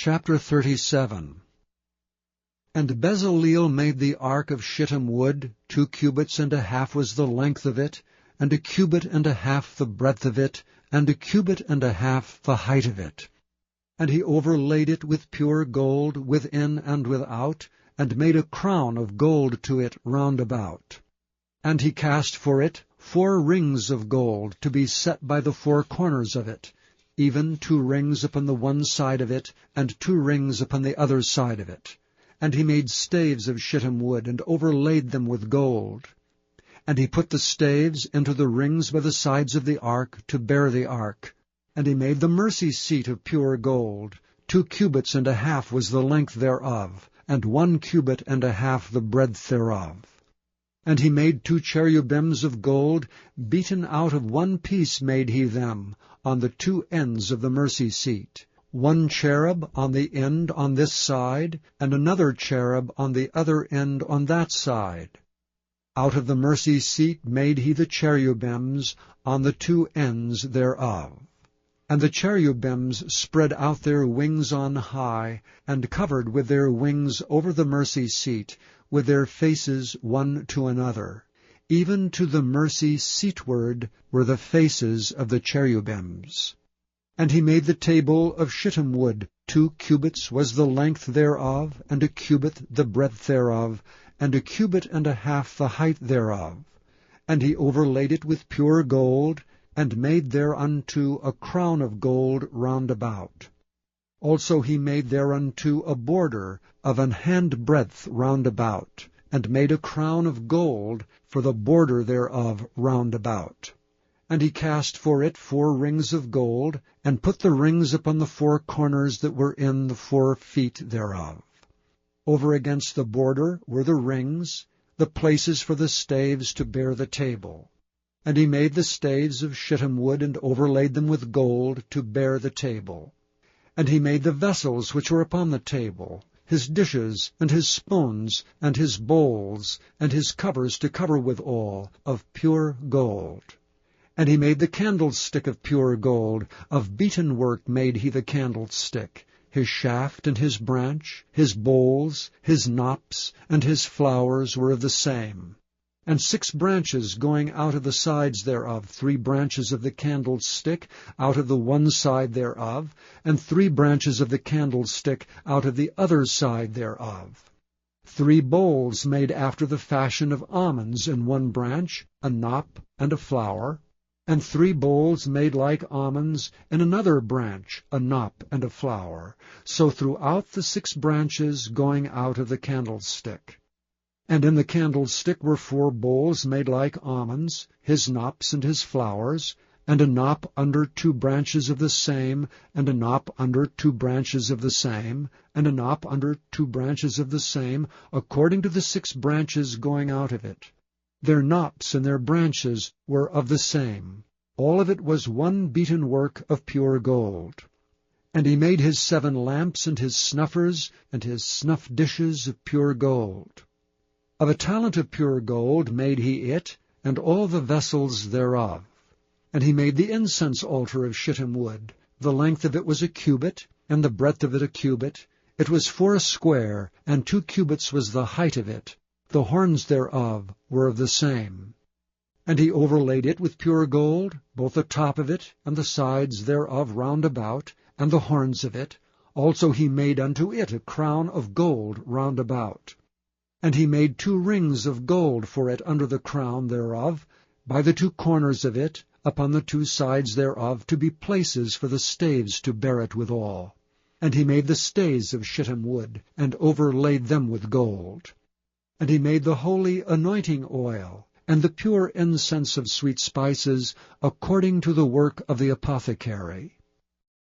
Chapter 37. And Bezaleel made the ark of shittim wood. 2 cubits and a half was the length of it, and 1 cubit and a half the breadth of it, and 1 cubit and a half the height of it. And he overlaid it with pure gold within and without, and made a crown of gold to it round about. And he cast for it 4 rings of gold, to be set by the 4 corners of it, even 2 rings upon the one side of it, and 2 rings upon the other side of it. And he made staves of shittim wood, and overlaid them with gold. And he put the staves into the rings by the sides of the ark, to bear the ark. And he made the mercy seat of pure gold. 2 cubits and a half was the length thereof, and 1 cubit and a half the breadth thereof. And he made 2 cherubims of gold, beaten out of 1 piece made he them, on the 2 ends of the mercy seat. 1 cherub on the end on this side, and another cherub on the other end on that side. Out of the mercy seat made he the cherubims on the 2 ends thereof. And the cherubims spread out their wings on high, and covered with their wings over the mercy seat, with their faces one to another. Even to the mercy seatward were the faces of the cherubims. And he made the table of shittim wood. 2 cubits was the length thereof, and 1 cubit the breadth thereof, and 1 cubit and a half the height thereof. And he overlaid it with pure gold, and made thereunto a crown of gold round about. Also he made thereunto a border of an handbreadth round about, and made a crown of gold for the border thereof round about. And he cast for it 4 rings of gold, and put the rings upon the 4 corners that were in the 4 feet thereof. Over against the border were the rings, the places for the staves to bear the table. And he made the staves of shittim wood, and overlaid them with gold, to bear the table. And he made the vessels which were upon the table, his dishes, and his spoons, and his bowls, and his covers to cover withal, of pure gold. And he made the candlestick of pure gold, of beaten work made he the candlestick, his shaft and his branch, his bowls, his knops, and his flowers were of the same. And 6 branches going out of the sides thereof, 3 branches of the candlestick out of the one side thereof, and 3 branches of the candlestick out of the other side thereof. 3 bowls made after the fashion of almonds in one branch, a knop and a flower, and 3 bowls made like almonds in another branch, a knop and a flower, so throughout the 6 branches going out of the candlestick. And in the candlestick were 4 bowls made like almonds, his knops and his flowers, and a knop under 2 branches of the same, and a knop under 2 branches of the same, and a knop under 2 branches of the same, according to the 6 branches going out of it. Their knops and their branches were of the same. All of it was one beaten work of pure gold. And he made his 7 lamps, and his snuffers, and his snuff dishes of pure gold. Of a talent of pure gold made he it, and all the vessels thereof. And he made the incense altar of shittim wood. The length of it was 1 cubit, and the breadth of it 1 cubit. It was 4 square, and 2 cubits was the height of it. The horns thereof were of the same. And he overlaid it with pure gold, both the top of it, and the sides thereof round about, and the horns of it. Also he made unto it a crown of gold round about. And he made 2 rings of gold for it under the crown thereof, by the 2 corners of it, upon the 2 sides thereof, to be places for the staves to bear it withal. And he made the staves of shittim wood, and overlaid them with gold. And he made the holy anointing oil, and the pure incense of sweet spices, according to the work of the apothecary.